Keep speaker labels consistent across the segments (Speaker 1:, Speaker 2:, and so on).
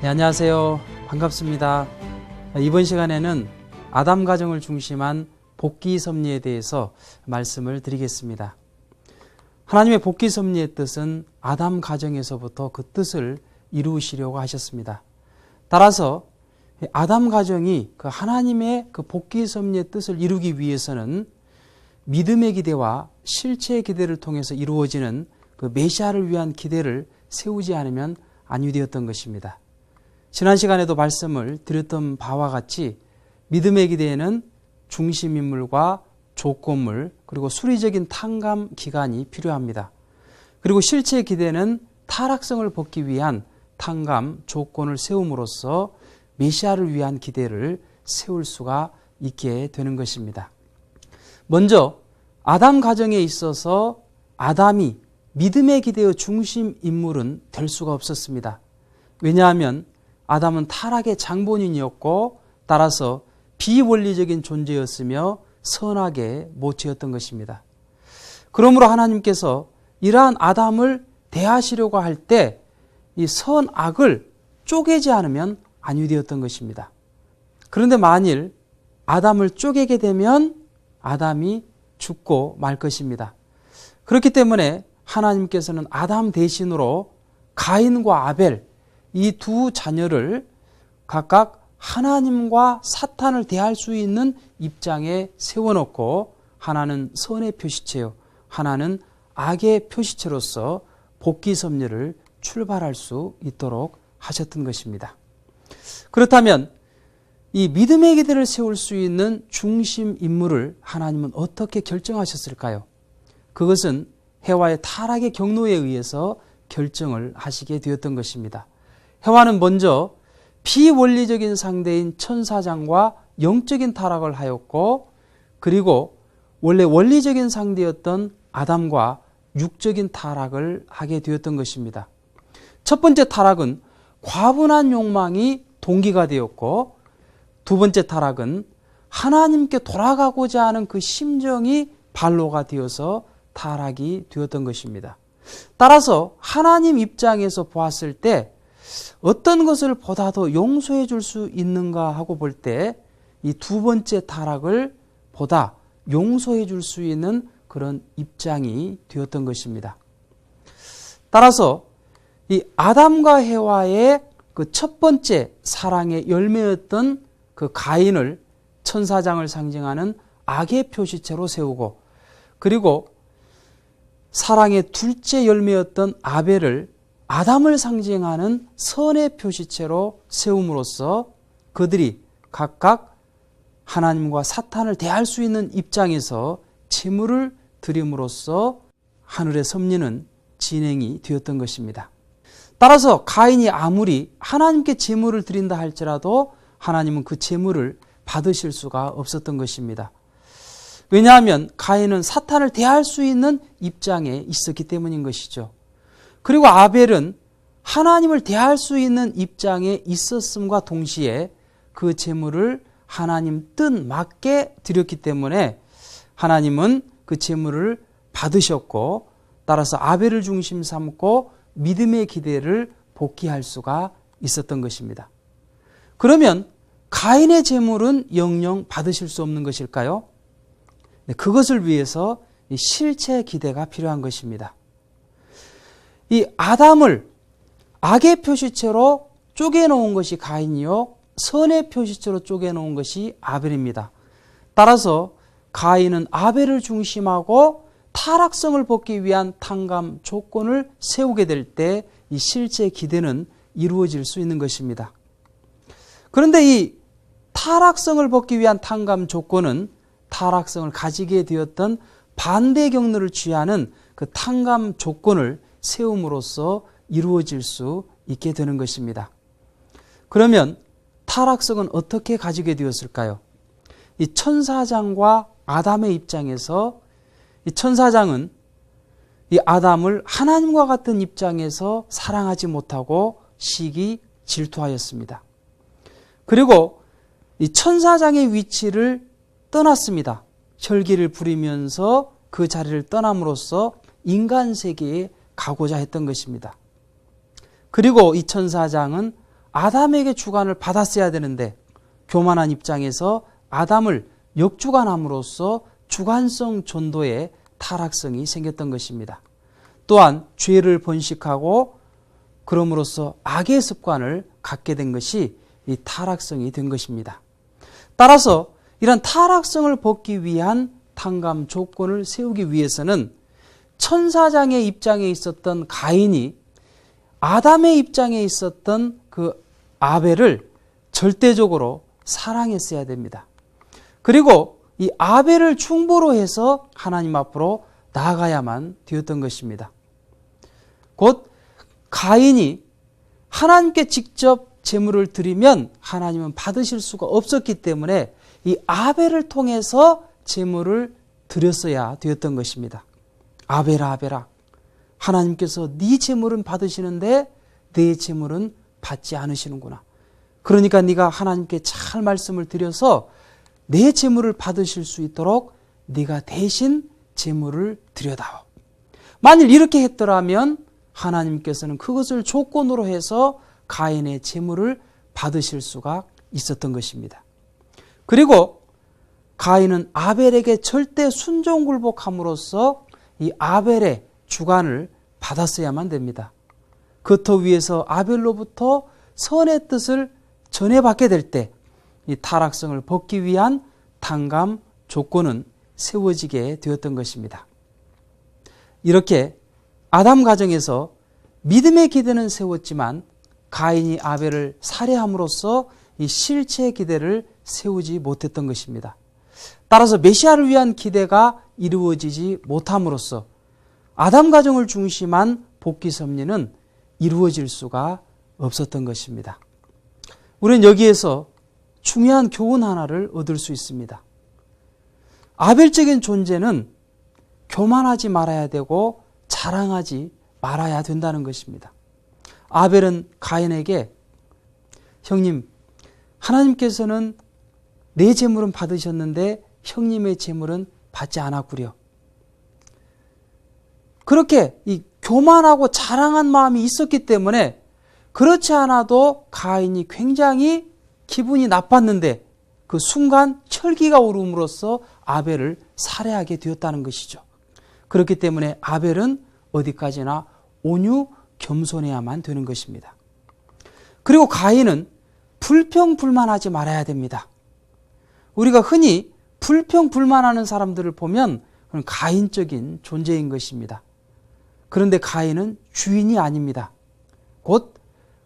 Speaker 1: 네, 안녕하세요. 반갑습니다. 이번 시간에는 아담 가정을 중심한 복귀 섭리에 대해서 말씀을 드리겠습니다. 하나님의 복귀 섭리의 뜻은 아담 가정에서부터 그 뜻을 이루시려고 하셨습니다. 따라서 아담 가정이 그 하나님의 그 복귀 섭리의 뜻을 이루기 위해서는 믿음의 기대와 실체의 기대를 통해서 이루어지는 그 메시아를 위한 기대를 세우지 않으면 아니 되었던 것입니다. 지난 시간에도 말씀을 드렸던 바와 같이 믿음의 기대에는 중심인물과 조건물 그리고 수리적인 탕감 기간이 필요합니다. 그리고 실체의 기대는 타락성을 벗기 위한 탕감 조건을 세움으로써 메시아를 위한 기대를 세울 수가 있게 되는 것입니다. 먼저 아담 가정에 있어서 아담이 믿음의 기대의 중심 인물은 될 수가 없었습니다. 왜냐하면 아담은 타락의 장본인이었고 따라서 비원리적인 존재였으며 선악의 모체였던 것입니다. 그러므로 하나님께서 이러한 아담을 대하시려고 할 때 이 선악을 쪼개지 않으면 아니 되었던 것입니다. 그런데 만일 아담을 쪼개게 되면 아담이 죽고 말 것입니다. 그렇기 때문에 하나님께서는 아담 대신으로 가인과 아벨 이 두 자녀를 각각 하나님과 사탄을 대할 수 있는 입장에 세워놓고 하나는 선의 표시체요, 하나는 악의 표시체로서 복귀 섭리를 출발할 수 있도록 하셨던 것입니다. 그렇다면 이 믿음의 기대를 세울 수 있는 중심 인물을 하나님은 어떻게 결정하셨을까요? 그것은 해와의 타락의 경로에 의해서 결정을 하시게 되었던 것입니다. 해와는 먼저 비원리적인 상대인 천사장과 영적인 타락을 하였고 그리고 원래 원리적인 상대였던 아담과 육적인 타락을 하게 되었던 것입니다. 첫 번째 타락은 과분한 욕망이 동기가 되었고 두 번째 타락은 하나님께 돌아가고자 하는 그 심정이 발로가 되어서 타락이 되었던 것입니다. 따라서 하나님 입장에서 보았을 때 어떤 것을 보다 더 용서해 줄 수 있는가 하고 볼 때 이 두 번째 타락을 보다 용서해 줄 수 있는 그런 입장이 되었던 것입니다. 따라서 이 아담과 해와의 그 첫 번째 사랑의 열매였던 그 가인을 천사장을 상징하는 악의 표시체로 세우고 그리고 사랑의 둘째 열매였던 아벨을 아담을 상징하는 선의 표시체로 세움으로써 그들이 각각 하나님과 사탄을 대할 수 있는 입장에서 제물을 드림으로써 하늘의 섭리는 진행이 되었던 것입니다. 따라서 가인이 아무리 하나님께 제물을 드린다 할지라도 하나님은 그 제물을 받으실 수가 없었던 것입니다. 왜냐하면 가인은 사탄을 대할 수 있는 입장에 있었기 때문인 것이죠. 그리고 아벨은 하나님을 대할 수 있는 입장에 있었음과 동시에 그 제물을 하나님 뜻 맞게 드렸기 때문에 하나님은 그 제물을 받으셨고 따라서 아벨을 중심 삼고 믿음의 기대를 복귀할 수가 있었던 것입니다. 그러면 가인의 제물은 영영 받으실 수 없는 것일까요? 네, 그것을 위해서 실체 기대가 필요한 것입니다. 이 아담을 악의 표시체로 쪼개놓은 것이 가인이요 선의 표시체로 쪼개놓은 것이 아벨입니다. 따라서 가인은 아벨을 중심하고 타락성을 벗기 위한 탕감 조건을 세우게 될 때 이 실제 기대는 이루어질 수 있는 것입니다. 그런데 이 타락성을 벗기 위한 탕감 조건은 타락성을 가지게 되었던 반대 경로를 취하는 그 탕감 조건을 세움으로써 이루어질 수 있게 되는 것입니다. 그러면 타락성은 어떻게 가지게 되었을까요? 이 천사장과 아담의 입장에서 이 천사장은 이 아담을 하나님과 같은 입장에서 사랑하지 못하고 시기 질투하였습니다. 그리고 이 천사장의 위치를 떠났습니다. 혈기를 부리면서 그 자리를 떠남으로써 인간 세계에 가고자 했던 것입니다. 그리고 이 천사장은 아담에게 주관을 받았어야 되는데 교만한 입장에서 아담을 역주관함으로써 주관성 전도의 타락성이 생겼던 것입니다. 또한 죄를 번식하고 그럼으로써 악의 습관을 갖게 된 것이 이 타락성이 된 것입니다. 따라서 이런 타락성을 벗기 위한 탕감 조건을 세우기 위해서는 천사장의 입장에 있었던 가인이 아담의 입장에 있었던 그 아벨을 절대적으로 사랑했어야 됩니다. 그리고 이 아벨을 충보로 해서 하나님 앞으로 나아가야만 되었던 것입니다. 곧 가인이 하나님께 직접 제물을 드리면 하나님은 받으실 수가 없었기 때문에 이 아벨을 통해서 제물을 드렸어야 되었던 것입니다. 아벨아, 아벨아, 하나님께서 네 제물은 받으시는데 내 제물은 받지 않으시는구나. 그러니까 네가 하나님께 잘 말씀을 드려서 내 제물을 받으실 수 있도록 네가 대신 제물을 드려다오. 만일 이렇게 했더라면 하나님께서는 그것을 조건으로 해서 가인의 제물을 받으실 수가 있었던 것입니다. 그리고 가인은 아벨에게 절대 순종굴복함으로써 이 아벨의 주관을 받았어야만 됩니다. 그 터 위에서 아벨로부터 선의 뜻을 전해받게 될 때 이 타락성을 벗기 위한 탕감 조건은 세워지게 되었던 것입니다. 이렇게 아담 가정에서 믿음의 기대는 세웠지만 가인이 아벨을 살해함으로써 이 실체의 기대를 세우지 못했던 것입니다. 따라서 메시아를 위한 기대가 이루어지지 못함으로써 아담 가정을 중심한 복귀 섭리는 이루어질 수가 없었던 것입니다. 우리는 여기에서 중요한 교훈 하나를 얻을 수 있습니다. 아벨적인 존재는 교만하지 말아야 되고 자랑하지 말아야 된다는 것입니다. 아벨은 가인에게 형님, 하나님께서는 내 제물은 받으셨는데 형님의 제물은 받지 않았구려. 그렇게 이 교만하고 자랑한 마음이 있었기 때문에 그렇지 않아도 가인이 굉장히 기분이 나빴는데 그 순간 철기가 오름으로써 아벨을 살해하게 되었다는 것이죠. 그렇기 때문에 아벨은 어디까지나 온유 겸손해야만 되는 것입니다. 그리고 가인은 불평불만하지 말아야 됩니다. 우리가 흔히 불평불만하는 사람들을 보면 그건 가인적인 존재인 것입니다. 그런데 가인은 주인이 아닙니다. 곧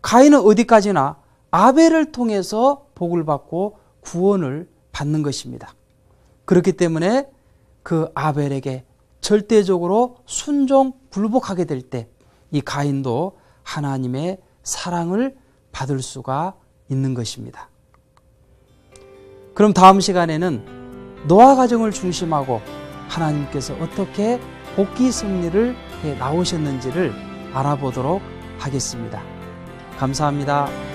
Speaker 1: 가인은 어디까지나 아벨을 통해서 복을 받고 구원을 받는 것입니다. 그렇기 때문에 그 아벨에게 절대적으로 순종 굴복하게 될 때 이 가인도 하나님의 사랑을 받을 수가 있는 것입니다. 그럼 다음 시간에는 노아 가정을 중심하고 하나님께서 어떻게 복귀 섭리를 해 나오셨는지를 알아보도록 하겠습니다. 감사합니다.